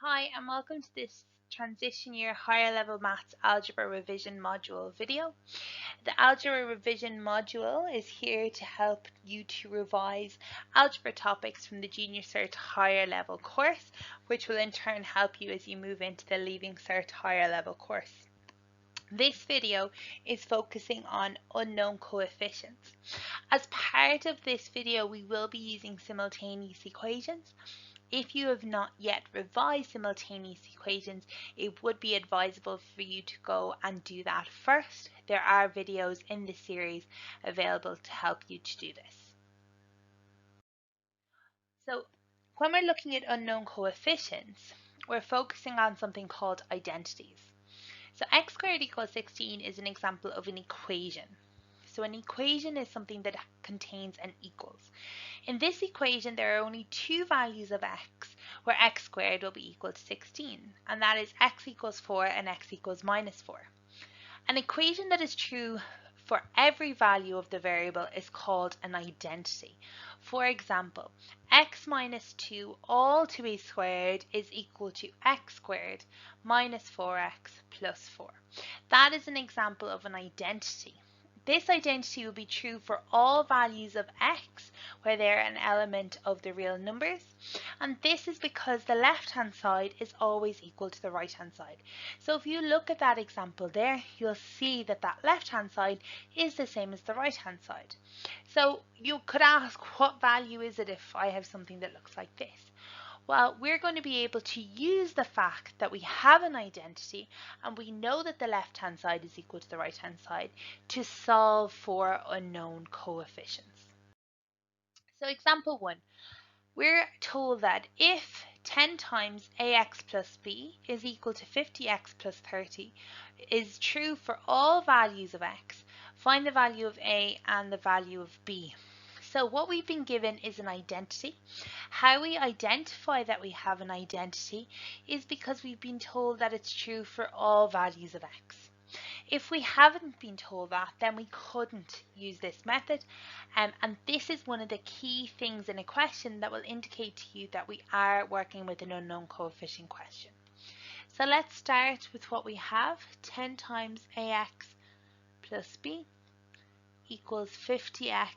Hi and welcome to this Transition Year Higher Level Maths Algebra Revision Module video. The Algebra Revision Module is here to help you to revise algebra topics from the Junior Cert Higher Level course, which will in turn help you as you move into the Leaving Cert Higher Level course. This video is focusing on unknown coefficients. As part of this video, we will be using simultaneous equations. If you have not yet revised simultaneous equations, it would be advisable for you to go and do that first. There are videos in this series available to help you to do this. So when we're looking at unknown coefficients, we're focusing on something called identities. So x squared equals 16 is an example of an equation. So an equation is something that contains an equals. In this equation, there are only two values of x, where x squared will be equal to 16, and that is x equals 4 and x equals minus 4. An equation that is true for every value of the variable is called an identity. For example, x minus 2 all to be squared is equal to x squared minus 4x plus 4. That is an example of an identity. This identity will be true for all values of x where they are an element of the real numbers, and this is because the left hand side is always equal to the right hand side. So if you look at that example there, you'll see that that left hand side is the same as the right hand side. So you could ask, what value is it if I have something that looks like this? Well, we're going to be able to use the fact that we have an identity and we know that the left hand side is equal to the right hand side to solve for unknown coefficients. So example 1, we're told that if 10 times ax plus b is equal to 50x plus 30 is true for all values of x, find the value of a and the value of b. So what we've been given is an identity. How we identify that we have an identity is because we've been told that it's true for all values of x. If we haven't been told that, then we couldn't use this method, and this is one of the key things in a question that will indicate to you that we are working with an unknown coefficient question. So let's start with what we have. 10 times ax plus b equals 50x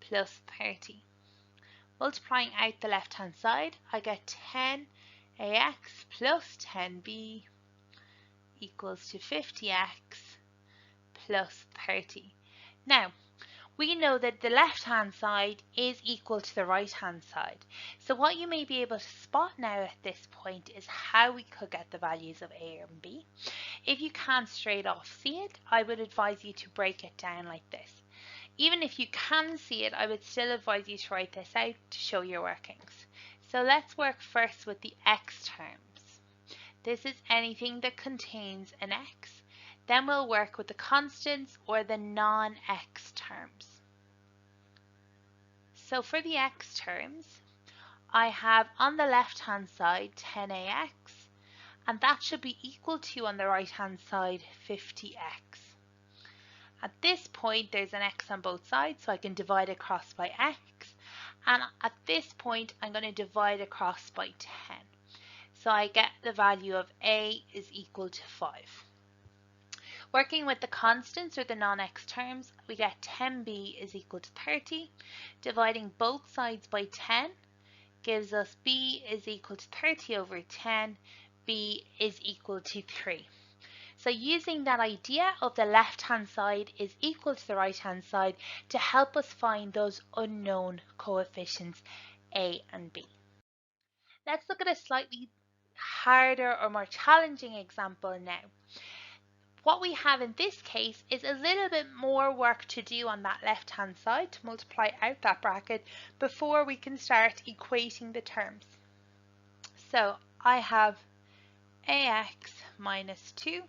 plus 30. Multiplying out the left hand side, I get 10ax plus 10b equals to 50x plus 30. Now, we know that the left hand side is equal to the right hand side. So what you may be able to spot now at this point is how we could get the values of a and b. If you can't straight off see it, I would advise you to break it down like this. Even if you can see it, I would still advise you to write this out to show your workings. So let's work first with the x terms. This is anything that contains an x. Then we'll work with the constants or the non-x terms. So for the x terms, I have on the left hand side 10ax, and that should be equal to on the right hand side 50x. At this point, there's an x on both sides, so I can divide across by x. And at this point, I'm going to divide across by 10. So I get the value of a is equal to 5. Working with the constants or the non-x terms, we get 10b is equal to 30. Dividing both sides by 10 gives us b is equal to 30 over 10. b is equal to 3. So using that idea of the left hand side is equal to the right hand side to help us find those unknown coefficients a and b. Let's look at a slightly harder or more challenging example now. What we have in this case is a little bit more work to do on that left hand side to multiply out that bracket before we can start equating the terms. So I have ax minus 2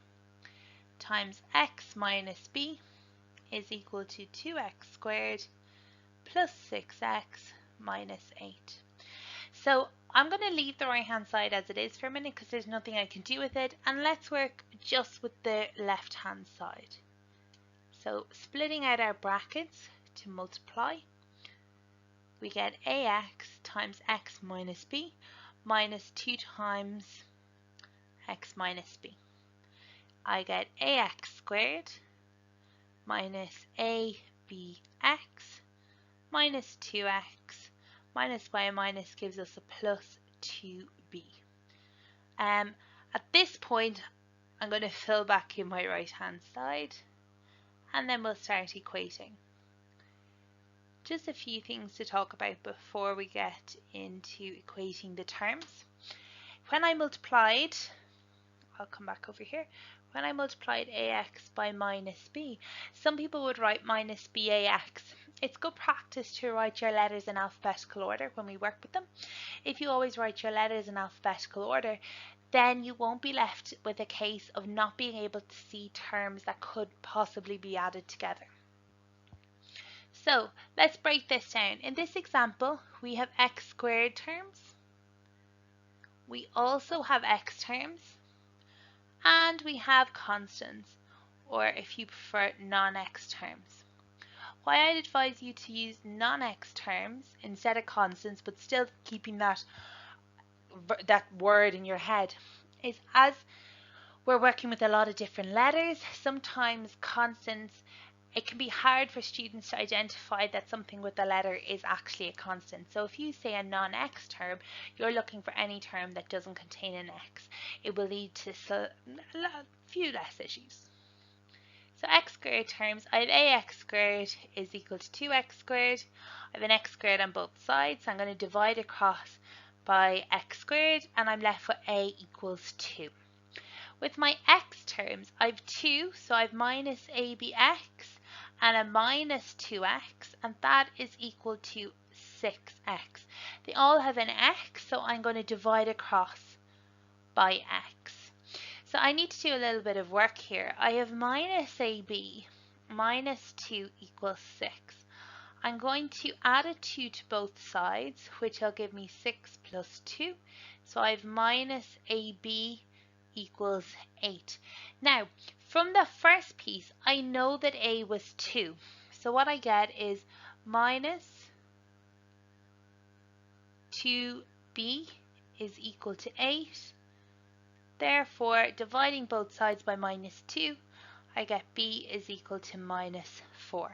times x minus b is equal to 2x squared plus 6x minus 8. So I'm going to leave the right hand side as it is for a minute because there's nothing I can do with it, and let's work just with the left hand side. So splitting out our brackets to multiply, we get ax times x minus b minus 2 times x minus b. I get ax squared minus abx minus 2x minus y minus gives us a plus 2b. At this point, I'm going to fill back in my right hand side and then we'll start equating. Just a few things to talk about before we get into equating the terms. When I multiplied, I'll come back over here. When I multiplied ax by minus b, some people would write minus bax. It's good practice to write your letters in alphabetical order when we work with them. If you always write your letters in alphabetical order, then you won't be left with a case of not being able to see terms that could possibly be added together. So let's break this down. In this example, we have x squared terms. We also have x terms. And we have constants, or if you prefer, non-x terms. Why I'd advise you to use non-x terms instead of constants, but still keeping that word in your head, is as we're working with a lot of different letters, sometimes constants, it can be hard for students to identify that something with the letter is actually a constant. So if you say a non-x term, you're looking for any term that doesn't contain an x. It will lead to a few less issues. So x squared terms, I have ax squared is equal to 2x squared. I have an x squared on both sides, so I'm going to divide across by x squared and I'm left with a equals 2. With my x terms, I have 2, so I have minus abx and a minus 2x, and that is equal to 6x. They all have an x, so I'm going to divide across by x. So I need to do a little bit of work here. I have minus ab minus 2 equals 6. I'm going to add a 2 to both sides, which will give me 6 plus 2. So I have minus ab equals 8. Now, from the first piece, I know that a was 2. So what I get is minus 2b is equal to 8. Therefore, dividing both sides by minus 2, I get b is equal to minus 4.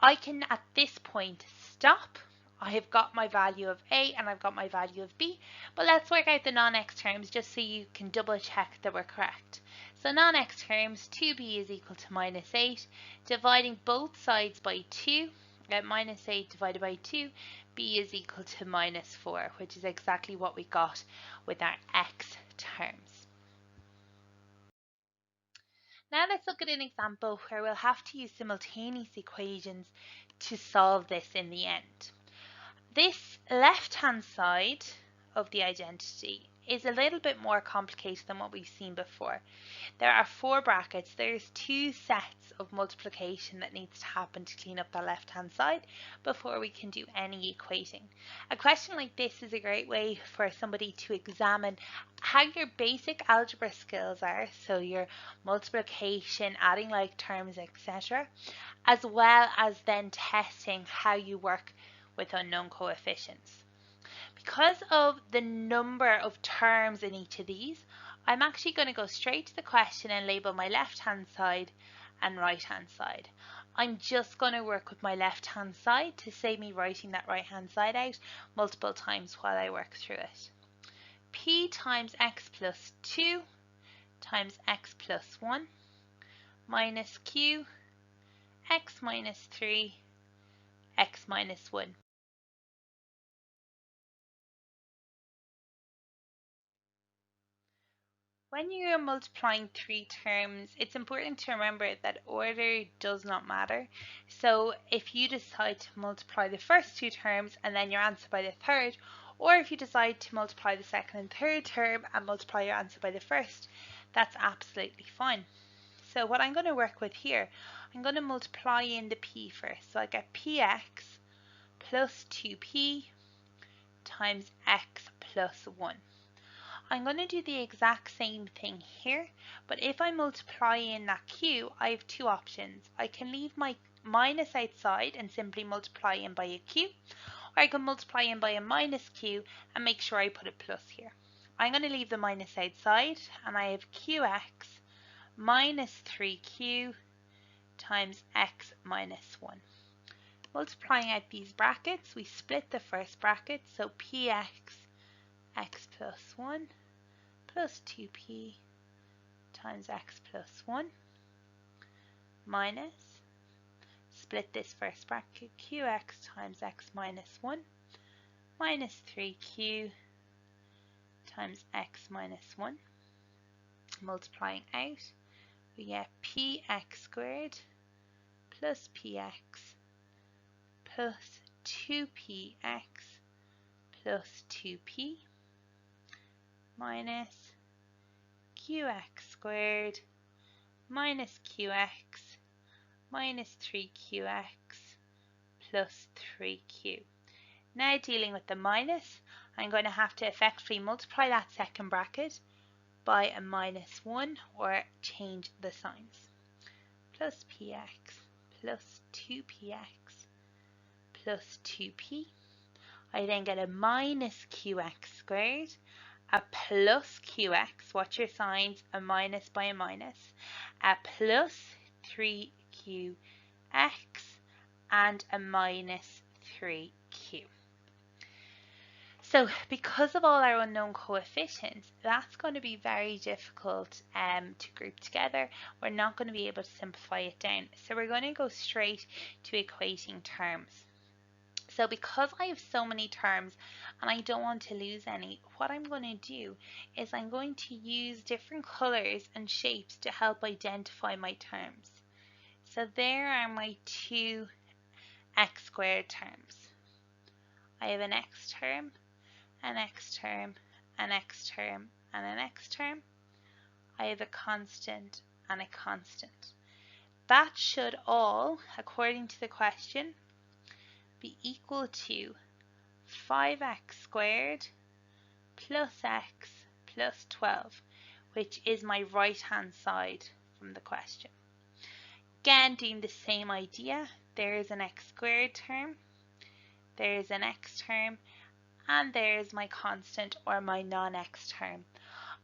I can, at this point, stop. I have got my value of a and I've got my value of b, but let's work out the non-x terms just so you can double check that we're correct. So non-x terms, 2b is equal to minus 8, dividing both sides by 2, get minus 8 divided by 2, b is equal to minus 4, which is exactly what we got with our x terms. Now let's look at an example where we'll have to use simultaneous equations to solve this in the end. This left-hand side of the identity is a little bit more complicated than what we've seen before. There are 4 brackets. There's 2 sets of multiplication that needs to happen to clean up the left-hand side before we can do any equating. A question like this is a great way for somebody to examine how your basic algebra skills are, so your multiplication, adding like terms, etc., as well as then testing how you work with unknown coefficients. Because of the number of terms in each of these, I'm actually going to go straight to the question and label my left hand side and right hand side. I'm just going to work with my left hand side to save me writing that right hand side out multiple times while I work through it. P times x plus 2 times x plus 1 minus q x minus 3 x minus 1. When you're multiplying 3 terms, it's important to remember that order does not matter. So if you decide to multiply the first 2 terms and then your answer by the third, or if you decide to multiply the second and third term and multiply your answer by the first, that's absolutely fine. So what I'm going to work with here, I'm going to multiply in the p first. So I get px plus 2p times x plus 1. I'm going to do the exact same thing here, but if I multiply in that q, I have 2 options. I can leave my minus outside and simply multiply in by a q, or I can multiply in by a minus q and make sure I put a plus here. I'm going to leave the minus outside, and I have qx minus 3q times x minus 1. Multiplying out these brackets, we split the first bracket, so px x plus 1 plus 2p times x plus 1 minus, split this first bracket, qx times x minus 1 minus 3q times x minus 1. Multiplying out, we get px squared plus px plus 2px plus 2p minus qx squared minus qx minus 3qx plus 3q. Now dealing with the minus, I'm going to have to effectively multiply that second bracket by a minus 1 or change the signs. Plus px plus 2px plus 2p. I then get a minus qx squared, a plus qx, watch your signs, a minus by a minus, a plus 3qx and a minus 3q. So because of all our unknown coefficients, that's going to be very difficult to group together. We're not going to be able to simplify it down. So we're going to go straight to equating terms. So because I have so many terms and I don't want to lose any, what I'm going to do is I'm going to use different colors and shapes to help identify my terms. So there are my two x squared terms. I have an x term, an x term, an x term, and an x term. I have a constant and a constant. That should all, according to the question, be equal to 5x squared plus x plus 12, which is my right hand side from the question. Again, doing the same idea, there is an x squared term, there is an x term, and there's my constant or my non-x term.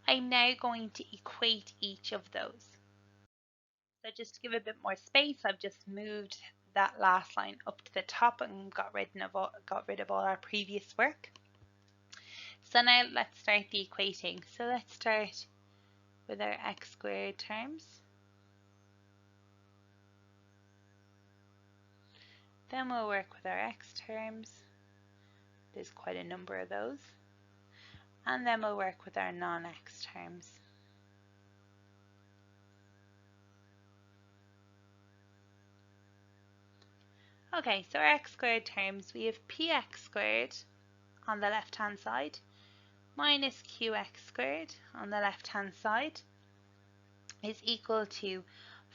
I'm now going to equate each of those. So just to give a bit more space, I've just moved that last line up to the top and got rid of all our previous work. So now let's start the equating. So let's start with our x squared terms. Then we'll work with our x terms. There's quite a number of those. And then we'll work with our non-x terms. Okay, so our x squared terms, we have px squared on the left hand side minus qx squared on the left hand side is equal to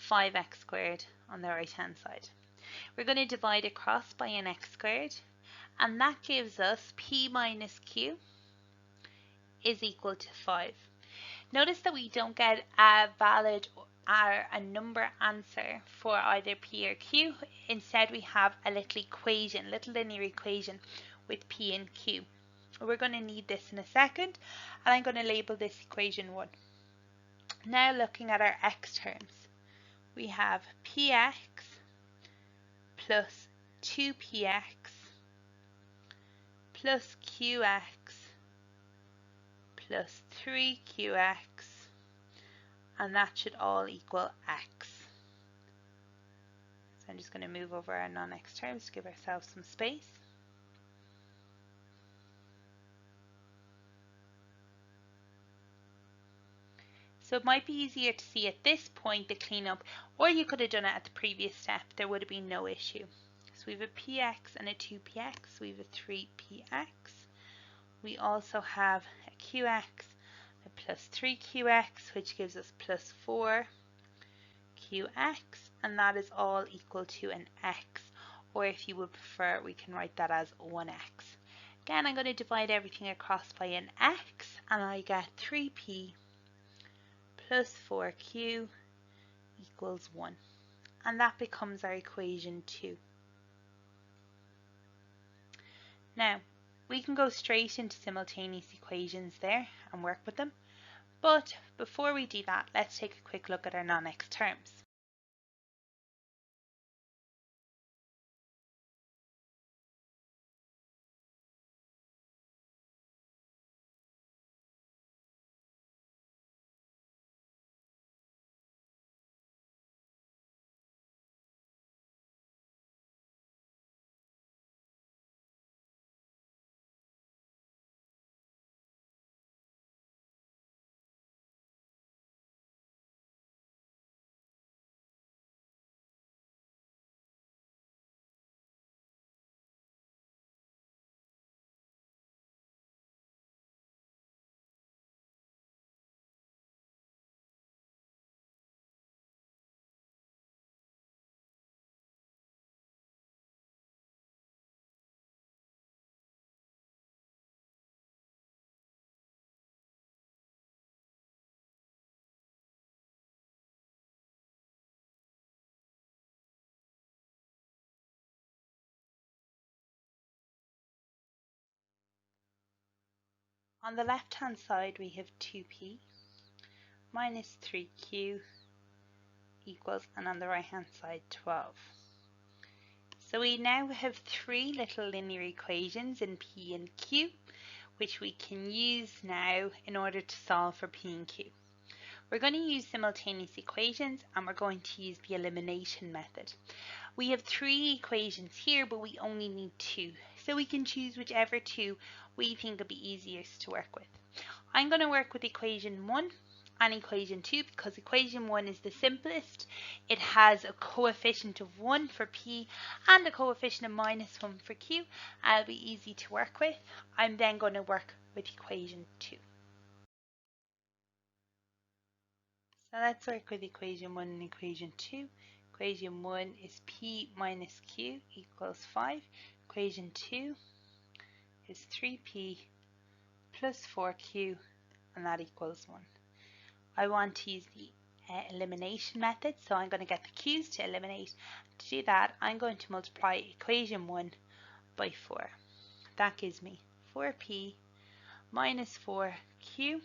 5x squared on the right hand side. We're going to divide across by an x squared, and that gives us p minus q is equal to 5. Notice that we don't get a valid or a number answer for either p or q. Instead, we have a little equation, little linear equation with p and q. We're going to need this in a second, and I'm going to label this equation 1. Now looking at our x terms, we have px plus 2px plus qx plus 3qx, and that should all equal x. So I'm just going to move over our non-x terms to give ourselves some space. So it might be easier to see at this point the cleanup, or you could have done it at the previous step. There would have been no issue. So we have a px and a 2px. We have a 3px. We also have a qx, a plus 3qx, which gives us plus 4qx, and that is all equal to an x, or if you would prefer, we can write that as 1x. Again, I'm going to divide everything across by an x, and I get 3p plus 4q equals 1, and that becomes our equation 2. Now, we can go straight into simultaneous equations there and work with them, but before we do that, let's take a quick look at our non-x terms. On the left hand side we have 2p minus 3q equals, and on the right hand side 12. So we now have three little linear equations in p and q, which we can use now in order to solve for p and q. We're going to use simultaneous equations and we're going to use the elimination method. We have three equations here, but we only need two, so we can choose whichever two we think will be easiest to work with. I'm going to work with equation 1 and equation 2 because equation 1 is the simplest. It has a coefficient of 1 for p and a coefficient of minus 1 for q, and it'll be easy to work with. I'm then going to work with equation 2. So let's work with equation 1 and equation 2. Equation 1 is p minus q equals 5. Equation 2 is 3p plus 4q, and that equals 1. I want to use the elimination method, so I'm going to get the q's to eliminate. To do that, I'm going to multiply equation 1 by 4. That gives me 4p minus 4q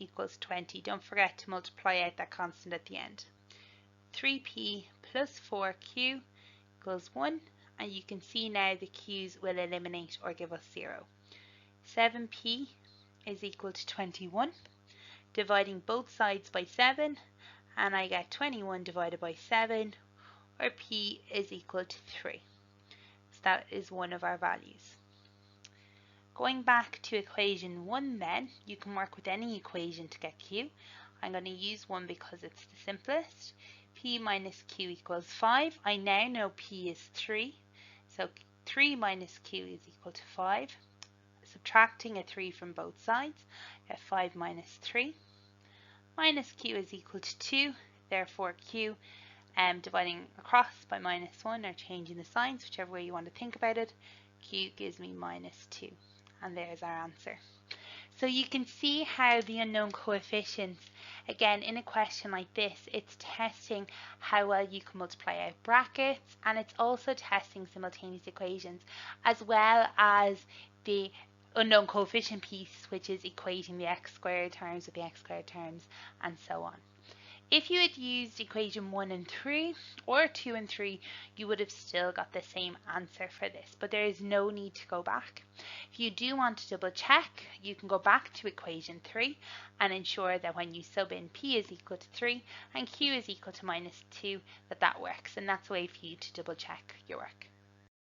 equals 20. Don't forget to multiply out that constant at the end. 3p plus 4q equals 1, and you can see now the q's will eliminate or give us 0. 7p is equal to 21. Dividing both sides by 7, and I get 21 divided by 7, or p is equal to 3. So that is one of our values. Going back to equation 1 then, you can work with any equation to get q. I'm going to use 1 because it's the simplest. P minus q equals 5. I now know p is 3, so 3 minus q is equal to 5. Subtracting a 3 from both sides, get 5 minus 3. Minus q is equal to 2, therefore q, dividing across by minus 1 or changing the signs, whichever way you want to think about it, q gives me minus 2. And there's our answer. So you can see how the unknown coefficients, again in a question like this, it's testing how well you can multiply out brackets, and it's also testing simultaneous equations as well as the unknown coefficient piece, which is equating the x squared terms with the x squared terms and so on. If you had used equation 1 and 3 or 2 and 3, you would have still got the same answer for this, but there is no need to go back. If you do want to double check, you can go back to equation 3 and ensure that when you sub in p is equal to 3 and q is equal to minus 2, that works, and that's a way for you to double check your work.